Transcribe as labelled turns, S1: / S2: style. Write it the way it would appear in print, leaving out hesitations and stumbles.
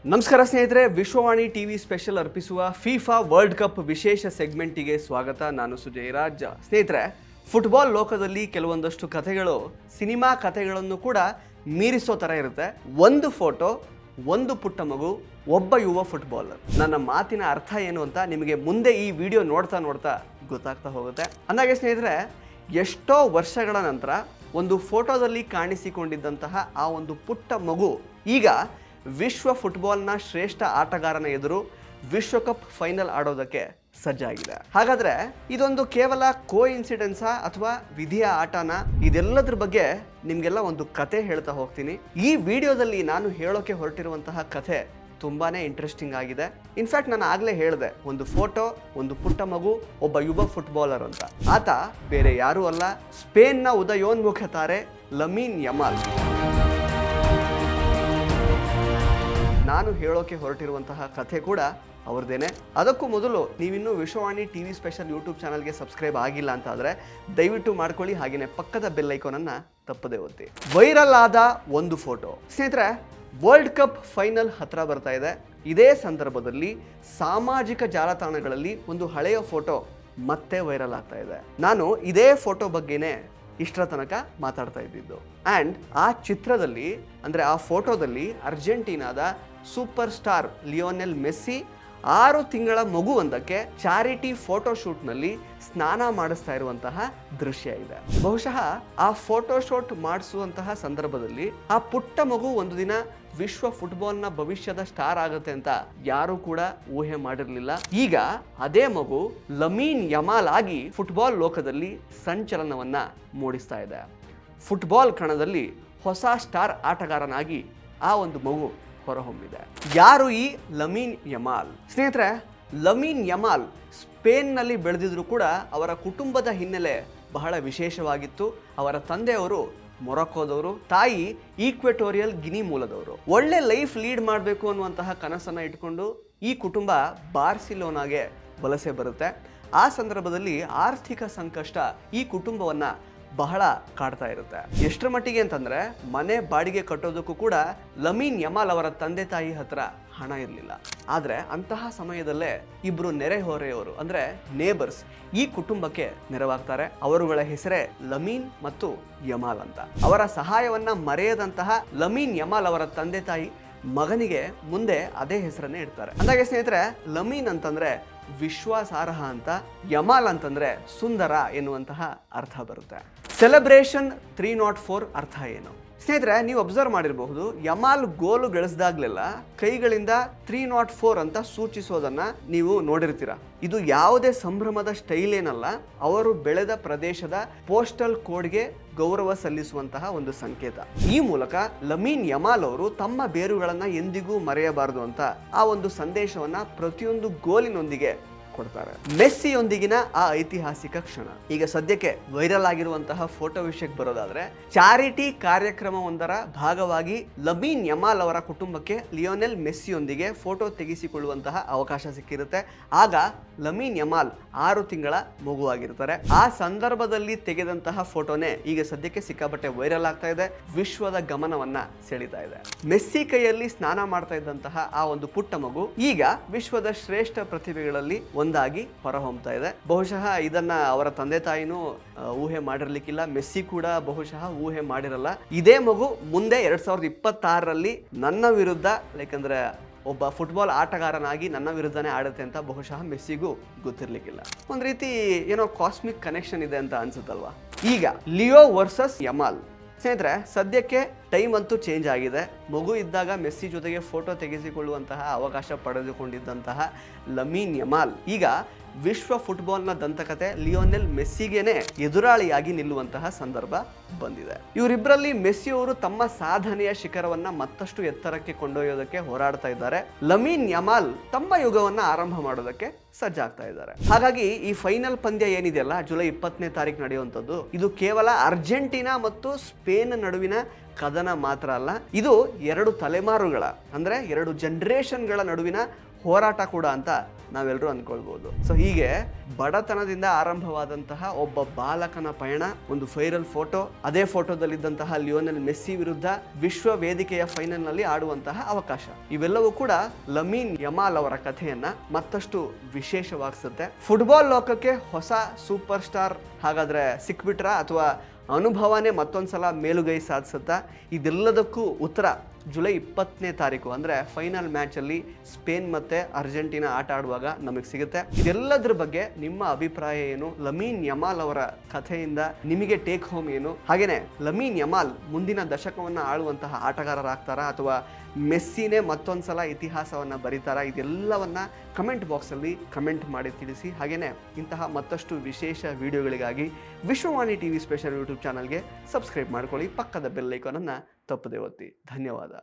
S1: ನಮಸ್ಕಾರ ಸ್ನೇಹಿತರೆ, Vishwavani TV special ಅರ್ಪಿಸುವ ಫಿಫಾ ವರ್ಲ್ಡ್ ಕಪ್ ವಿಶೇಷ ಸೆಗ್ಮೆಂಟಿಗೆ ಸ್ವಾಗತ. ನಾನು ಸುಜಯ್ ರಾಜ್. ಸ್ನೇಹಿತರೆ, ಫುಟ್ಬಾಲ್ ಲೋಕದಲ್ಲಿ ಕೆಲವೊಂದಷ್ಟು ಕಥೆಗಳು ಸಿನಿಮಾ ಕಥೆಗಳನ್ನು ಕೂಡ ಮೀರಿಸೋ ಥರ ಇರುತ್ತೆ. ಒಂದು ಫೋಟೋ, ಒಂದು ಪುಟ್ಟ ಮಗು, ಒಬ್ಬ ಯುವ ಫುಟ್ಬಾಲರ್. ನನ್ನ ಮಾತಿನ ಅರ್ಥ ಏನು ಅಂತ ನಿಮಗೆ ಮುಂದೆ ಈ ವಿಡಿಯೋ ನೋಡ್ತಾ ಗೊತ್ತಾಗ್ತಾ ಹೋಗುತ್ತೆ. ಅಂದಾಗೆ ಸ್ನೇಹಿತರೆ, ಎಷ್ಟೋ ವರ್ಷಗಳ ನಂತರ ಒಂದು ಫೋಟೋದಲ್ಲಿ ಕಾಣಿಸಿಕೊಂಡಿದ್ದಂತಹ ಆ ಒಂದು ಪುಟ್ಟ ಮಗು ಈಗ ವಿಶ್ವ ಫುಟ್ಬಾಲ್ನ ಶ್ರೇಷ್ಠ ಆಟಗಾರನ ಎದುರು ವಿಶ್ವಕಪ್ ಫೈನಲ್ ಆಡೋದಕ್ಕೆ ಸಜ್ಜಾಗಿದೆ. ಹಾಗಾದ್ರೆ ಇದೊಂದು ಕೇವಲ ಕೋಇನ್ಸಿಡೆನ್ಸಾ ಅಥವಾ ವಿಧಿಯ ಆಟನ? ಇದೆಲ್ಲದ್ರ ಬಗ್ಗೆ ನಿಮಗೆಲ್ಲ ಒಂದು ಕತೆ ಹೇಳ್ತಾ ಹೋಗ್ತೀನಿ. ಈ ವಿಡಿಯೋದಲ್ಲಿ ನಾನು ಹೇಳೋಕೆ ಹೊರಟಿರುವಂತಹ ಕಥೆ ತುಂಬಾನೇ ಇಂಟ್ರೆಸ್ಟಿಂಗ್ ಆಗಿದೆ. ಇನ್ಫ್ಯಾಕ್ಟ್ ನಾನು ಆಗಲೇ ಹೇಳಿದೆ, ಒಂದು ಫೋಟೋ, ಒಂದು ಪುಟ್ಟ ಮಗು, ಒಬ್ಬ ಯುವ ಫುಟ್ಬಾಲರ್ ಅಂತ. ಆತ ಬೇರೆ ಯಾರೂ ಅಲ್ಲ, ಸ್ಪೇನ್ನ ಉದಯೋನ್ಮುಖ ತಾರೆ ಲಮೀನ್ ಯಮಾಲ್. ನಾನು ಹೇಳೋಕೆ ಹೊರಟಿರುವಂತಹ ಕಥೆ ಕೂಡ ಅವ್ರದ್ದೇನೆ. ಅದಕ್ಕೂ ಮೊದಲು ನೀವಿನ್ನೂ ವಿಶ್ವವಾಣಿ ಟಿವಿ ಸ್ಪೆಷಲ್ ಯೂಟ್ಯೂಬ್ ಚಾನಲ್ಗೆ ಸಬ್ಸ್ಕ್ರೈಬ್ ಆಗಿಲ್ಲ ಅಂತ ಆದರೆ ದಯವಿಟ್ಟು ಮಾಡ್ಕೊಳ್ಳಿ. ಹಾಗೆಯೇ ಪಕ್ಕದ ಬೆಲ್ ಐಕಾನನ್ನು ತಪ್ಪದೇ ಒತ್ತಿ. ವೈರಲ್ ಆದ ಒಂದು ಫೋಟೋ. ಸ್ನೇಹಿತರೆ, ವರ್ಲ್ಡ್ ಕಪ್ ಫೈನಲ್ ಹತ್ರ ಬರ್ತಾ ಇದೆ. ಇದೇ ಸಂದರ್ಭದಲ್ಲಿ ಸಾಮಾಜಿಕ ಜಾಲತಾಣಗಳಲ್ಲಿ ಒಂದು ಹಳೆಯ ಫೋಟೋ ಮತ್ತೆ ವೈರಲ್ ಆಗ್ತಾ ಇದೆ. ನಾನು ಇದೇ ಫೋಟೋ ಬಗ್ಗೆನೇ ಇಷ್ಟರ ತನಕ ಮಾತಾಡ್ತಾ ಇದ್ದಿದ್ದು. ಆ್ಯಂಡ್ ಆ ಚಿತ್ರದಲ್ಲಿ, ಅಂದರೆ ಆ ಫೋಟೋದಲ್ಲಿ ಅರ್ಜೆಂಟೀನಾದ ಸೂಪರ್ ಸ್ಟಾರ್ ಲಿಯೋನೆಲ್ ಮೆಸ್ಸಿ 6 ತಿಂಗಳ ಮಗುವೊಂದಕ್ಕೆ ಚಾರಿಟಿ ಫೋಟೋಶೂಟ್ನಲ್ಲಿ ಸ್ನಾನ ಮಾಡಿಸ್ತಾ ಇರುವಂತಹ ದೃಶ್ಯ ಇದೆ. ಬಹುಶಃ ಆ ಫೋಟೋಶೂಟ್ ಮಾಡಿಸುವಂತಹ ಸಂದರ್ಭದಲ್ಲಿ ಆ ಪುಟ್ಟ ಮಗು ಒಂದು ದಿನ ವಿಶ್ವ ಫುಟ್ಬಾಲ್ನ ಭವಿಷ್ಯದ ಸ್ಟಾರ್ ಆಗುತ್ತೆ ಅಂತ ಯಾರೂ ಕೂಡ ಊಹೆ ಮಾಡಿರಲಿಲ್ಲ. ಈಗ ಅದೇ ಮಗು ಲಮೀನ್ ಯಮಾಲ್ ಆಗಿ ಫುಟ್ಬಾಲ್ ಲೋಕದಲ್ಲಿ ಸಂಚಲನವನ್ನ ಮೂಡಿಸ್ತಾ ಇದೆ. ಫುಟ್ಬಾಲ್ ಕಣದಲ್ಲಿ ಹೊಸ ಸ್ಟಾರ್ ಆಟಗಾರನಾಗಿ ಆ ಒಂದು ಮಗು ಹೊರಹೊಮ್ಮಿದೆ. ಯಾರು ಈ ಲಮೀನ್ ಯಮಾಲ್? ಸ್ನೇಹಿತರೆ, ಲಮೀನ್ ಯಮಾಲ್ ಸ್ಪೇನ್ನಲ್ಲಿ ಬೆಳೆದಿದ್ರು ಕೂಡ ಅವರ ಕುಟುಂಬದ ಹಿನ್ನೆಲೆ ಬಹಳ ವಿಶೇಷವಾಗಿತ್ತು. ಅವರ ತಂದೆಯವರು ಮೊರಕ್ಕೋದವರು, ತಾಯಿ ಈಕ್ವೆಟೋರಿಯಲ್ ಗಿನಿ ಮೂಲದವರು. ಒಳ್ಳೆ ಲೈಫ್ ಲೀಡ್ ಮಾಡಬೇಕು ಅನ್ನುವಂತಹ ಕನಸನ್ನು ಇಟ್ಕೊಂಡು ಈ ಕುಟುಂಬ ಬಾರ್ಸಿಲೋನಾಗೆ ವಲಸೆ ಬರುತ್ತೆ. ಆ ಸಂದರ್ಭದಲ್ಲಿ ಆರ್ಥಿಕ ಸಂಕಷ್ಟ ಈ ಕುಟುಂಬವನ್ನ ಬಹಳ ಕಾಡ್ತಾ ಇರುತ್ತೆ. ಎಷ್ಟರ ಮಟ್ಟಿಗೆ ಅಂತಂದ್ರೆ, ಮನೆ ಬಾಡಿಗೆ ಕಟ್ಟೋದಕ್ಕೂ ಕೂಡ ಲಮೀನ್ ಯಮಾಲ್ ಅವರ ತಂದೆ ತಾಯಿ ಹತ್ರ ಹಣ ಇರಲಿಲ್ಲ. ಆದರೆ ಅಂತಹ ಸಮಯದಲ್ಲೇ ಇಬ್ರು ನೆರೆಹೊರೆಯವರು, ಅಂದ್ರೆ ನೇಬರ್ಸ್, ಈ ಕುಟುಂಬಕ್ಕೆ ನೆರವಾಗ್ತಾರೆ. ಅವರುಗಳ ಹೆಸರೇ ಲಮೀನ್ ಮತ್ತು ಯಮಾಲ್ ಅಂತ. ಅವರ ಸಹಾಯವನ್ನ ಮರೆಯದಂತಹ ಲಮೀನ್ ಯಮಾಲ್ ಅವರ ತಂದೆ ತಾಯಿ ಮಗನಿಗೆ ಮುಂದೆ ಅದೇ ಹೆಸರನ್ನೇ ಇಡ್ತಾರೆ. ಅಂದಾಗೆ ಸ್ನೇಹಿತರೆ, ಲಮೀನ್ ಅಂತಂದ್ರೆ ವಿಶ್ವಾಸಾರ್ಹ ಅಂತ, ಯಮಾಲ್ ಅಂತಂದ್ರೆ ಸುಂದರ ಎನ್ನುವಂತಹ ಅರ್ಥ ಬರುತ್ತೆ. ಸೆಲೆಬ್ರೇಷನ್ 304 ಅರ್ಥ ಏನು? ಸ್ನೇಹಿತರೆ, ನೀವು ಅಬ್ಸರ್ವ್ ಮಾಡಿರಬಹುದು, ಯಮಾಲ್ ಗೋಲು ಗಳಿಸಿದಾಗ್ಲೆಲ್ಲ ಕೈಗಳಿಂದ 304 ಅಂತ ಸೂಚಿಸೋದನ್ನ ನೀವು ನೋಡಿರ್ತೀರ. ಇದು ಯಾವುದೇ ಸಂಭ್ರಮದ ಸ್ಟೈಲ್ ಏನಲ್ಲ, ಅವರು ಬೆಳೆದ ಪ್ರದೇಶದ ಪೋಸ್ಟಲ್ ಕೋಡ್ಗೆ ಗೌರವ ಸಲ್ಲಿಸುವಂತಹ ಒಂದು ಸಂಕೇತ. ಈ ಮೂಲಕ ಲಮೀನ್ ಯಮಾಲ್ ಅವರು ತಮ್ಮ ಬೇರುಗಳನ್ನ ಎಂದಿಗೂ ಮರೆಯಬಾರದು ಅಂತ ಆ ಒಂದು ಸಂದೇಶವನ್ನ ಪ್ರತಿಯೊಂದು ಗೋಲಿನೊಂದಿಗೆ ಕೊಡ್ತಾರೆ. ಮೆಸ್ಸಿಯೊಂದಿಗಿನ ಆ ಐತಿಹಾಸಿಕ ಕ್ಷಣ. ಈಗ ಸದ್ಯಕ್ಕೆ ವೈರಲ್ ಆಗಿರುವಂತಹ ಫೋಟೋ ವಿಷಯಕ್ಕೆ ಬರೋದಾದ್ರೆ, ಚಾರಿಟಿ ಕಾರ್ಯಕ್ರಮವೊಂದರ ಭಾಗವಾಗಿ ಲಮೀನ್ ಯಮಾಲ್ ಅವರ ಕುಟುಂಬಕ್ಕೆ ಲಿಯೋನೆಲ್ ಮೆಸ್ಸಿಯೊಂದಿಗೆ ಫೋಟೋ ತೆಗೆಸಿಕೊಳ್ಳುವಂತಹ ಅವಕಾಶ ಸಿಕ್ಕಿರುತ್ತೆ. ಆಗ ಲಮೀನ್ ಯಮಾಲ್ 6 ತಿಂಗಳ ಮಗುವಾಗಿರ್ತಾರೆ. ಆ ಸಂದರ್ಭದಲ್ಲಿ ತೆಗೆದಂತಹ ಫೋಟೋನೇ ಈಗ ಸದ್ಯಕ್ಕೆ ಸಿಕ್ಕಾಪಟ್ಟೆ ವೈರಲ್ ಆಗ್ತಾ ಇದೆ, ವಿಶ್ವದ ಗಮನವನ್ನ ಸೆಳೀತಾ ಇದೆ. ಮೆಸ್ಸಿ ಕೈಯಲ್ಲಿ ಸ್ನಾನ ಮಾಡ್ತಾ ಇದ್ದಂತಹ ಆ ಒಂದು ಪುಟ್ಟ ಮಗು ಈಗ ವಿಶ್ವದ ಶ್ರೇಷ್ಠ ಪ್ರತಿಭೆಗಳಲ್ಲಿ ಒಂದಾಗಿ ಹೊರಹೊಮ್ತಾ ಇದೆ. ಬಹುಶಃ ಇದನ್ನ ಅವರ ತಂದೆ ತಾಯಿನೂ ಊಹೆ ಮಾಡಿರ್ಲಿಕ್ಕಿಲ್ಲ, ಮೆಸ್ಸಿ ಕೂಡ ಬಹುಶಃ ಊಹೆ ಮಾಡಿರಲ್ಲ. ಇದೇ ಮಗು ಮುಂದೆ 2026ರಲ್ಲಿ ನನ್ನ ವಿರುದ್ಧ, ಯಾಕಂದ್ರೆ ಒಬ್ಬ ಫುಟ್ಬಾಲ್ ಆಟಗಾರನಾಗಿ ನನ್ನ ವಿರುದ್ಧನೇ ಆಡುತ್ತೆ ಅಂತ ಬಹುಶಃ ಮೆಸ್ಸಿಗೂ ಗೊತ್ತಿರ್ಲಿಕ್ಕಿಲ್ಲ. ಒಂದ್ ರೀತಿ ಏನೋ ಕಾಸ್ಮಿಕ್ ಕನೆಕ್ಷನ್ ಇದೆ ಅಂತ ಅನ್ಸುತ್ತಲ್ವಾ. ಈಗ ಲಿಯೋ ವರ್ಸಸ್ ಯಮಾಲ್. ಸ್ನೇಹಿತರೆ, ಸದ್ಯಕ್ಕೆ ಟೈಮ್ ಅಂತೂ ಚೇಂಜ್ ಆಗಿದೆ. ಮಗು ಇದ್ದಾಗ ಮೆಸ್ಸಿ ಜೊತೆಗೆ ಫೋಟೋ ತೆಗೆಸಿಕೊಳ್ಳುವಂತಹ ಅವಕಾಶ ಪಡೆದುಕೊಂಡಿದ್ದಂತಹ ಲಮೀನ್ ಯಮಾಲ್ ಈಗ ವಿಶ್ವ ಫುಟ್ಬಾಲ್ನ ದಂತಕತೆ ಲಿಯೋನೆಲ್ ಮೆಸ್ಸಿಗೇನೆ ಎದುರಾಳಿಯಾಗಿ ನಿಲ್ಲುವಂತಹ ಸಂದರ್ಭ ಬಂದಿದೆ. ಇವರಿಬ್ಬರಲ್ಲಿ ಮೆಸ್ಸಿ ಅವರು ತಮ್ಮ ಸಾಧನೆಯ ಶಿಖರವನ್ನ ಮತ್ತಷ್ಟು ಎತ್ತರಕ್ಕೆ ಕೊಂಡೊಯ್ಯೋದಕ್ಕೆ ಹೋರಾಡ್ತಾ ಇದ್ದಾರೆ. ಲಮೀನ್ ಯಮಾಲ್ ತಮ್ಮ ಯುಗವನ್ನ ಆರಂಭ ಮಾಡೋದಕ್ಕೆ ಸಜ್ಜಾಗ್ತಾ ಇದ್ದಾರೆ. ಹಾಗಾಗಿ ಈ ಫೈನಲ್ ಪಂದ್ಯ ಏನಿದೆಯಲ್ಲ, ಜುಲೈ 20ನೇ ತಾರೀಕು ನಡೆಯುವಂಥದ್ದು, ಇದು ಕೇವಲ ಅರ್ಜೆಂಟೀನಾ ಮತ್ತು ಸ್ಪೇನ್ ನಡುವಿನ ಕದನ ಮಾತ್ರ ಅಲ್ಲ, ಇದು 2 ತಲೆಮಾರುಗಳ ಅಂದರೆ 2 ಜನರೇಷನ್ಗಳ ನಡುವಿನ ಹೋರಾಟ ಕೂಡ ಅಂತ ನಾವೆಲ್ಲರೂ ಅಂದ್ಕೊಳ್ಬೋದು. ಸೊ ಹೀಗೆ ಬಡತನದಿಂದ ಆರಂಭವಾದಂತಹ ಒಬ್ಬ ಬಾಲಕನ ಪಯಣ, ಒಂದು ವೈರಲ್ ಫೋಟೋ, ಅದೇ ಫೋಟೋದಲ್ಲಿದ್ದಂತಹ ಲಿಯೋನೆಲ್ ಮೆಸ್ಸಿ ವಿರುದ್ಧ ವಿಶ್ವ ವೇದಿಕೆಯ ಫೈನಲ್ನಲ್ಲಿ ಆಡುವಂತಹ ಅವಕಾಶ, ಇವೆಲ್ಲವೂ ಕೂಡ ಲಮೀನ್ ಯಮಾಲ್ ಅವರ ಕಥೆಯನ್ನ ಮತ್ತಷ್ಟು ವಿಶೇಷವಾಗಿಸುತ್ತೆ. ಫುಟ್ಬಾಲ್ ಲೋಕಕ್ಕೆ ಹೊಸ ಸೂಪರ್ ಸ್ಟಾರ್ ಹಾಗಾದ್ರೆ ಸಿಕ್ಬಿಟ್ರ ಅಥವಾ ಅನುಭವನೇ ಮತ್ತೊಂದ್ಸಲ ಮೇಲುಗೈ ಸಾಧಿಸುತ್ತಾ? ಇದೆಲ್ಲದಕ್ಕೂ ಉತ್ತರ ಜುಲೈ 20ನೇ ತಾರೀಕು ಅಂದರೆ ಫೈನಲ್ ಮ್ಯಾಚಲ್ಲಿ ಸ್ಪೇನ್ ಮತ್ತು ಅರ್ಜೆಂಟೀನಾ ಆಟ ಆಡುವಾಗ ನಮಗೆ ಸಿಗುತ್ತೆ. ಇದೆಲ್ಲದ್ರ ಬಗ್ಗೆ ನಿಮ್ಮ ಅಭಿಪ್ರಾಯ ಏನು? ಲಮೀನ್ ಯಮಾಲ್ ಅವರ ಕಥೆಯಿಂದ ನಿಮಗೆ ಟೇಕ್ ಹೋಮ್ ಏನು? ಹಾಗೆಯೇ ಲಮೀನ್ ಯಮಾಲ್ ಮುಂದಿನ ದಶಕವನ್ನು ಆಳುವಂತಹ ಆಟಗಾರರಾಗ್ತಾರಾ ಅಥವಾ ಮೆಸ್ಸಿನೇ ಮತ್ತೊಂದ್ಸಲ ಇತಿಹಾಸವನ್ನು ಬರೀತಾರಾ? ಇದೆಲ್ಲವನ್ನ ಕಮೆಂಟ್ ಬಾಕ್ಸಲ್ಲಿ ಕಮೆಂಟ್ ಮಾಡಿ ತಿಳಿಸಿ. ಹಾಗೆಯೇ ಇಂತಹ ಮತ್ತಷ್ಟು ವಿಶೇಷ ವಿಡಿಯೋಗಳಿಗಾಗಿ ವಿಶ್ವವಾಣಿ ಟಿವಿ ಸ್ಪೆಷಲ್ ಯೂಟ್ಯೂಬ್ ಚಾನಲ್ಗೆ ಸಬ್ಸ್ಕ್ರೈಬ್ ಮಾಡ್ಕೊಳ್ಳಿ. ಪಕ್ಕದ ಬೆಲ್ ಐಕಾನನ್ನು ತಪ್ಪದೆ ಒತ್ತಿ. ಧನ್ಯವಾದ.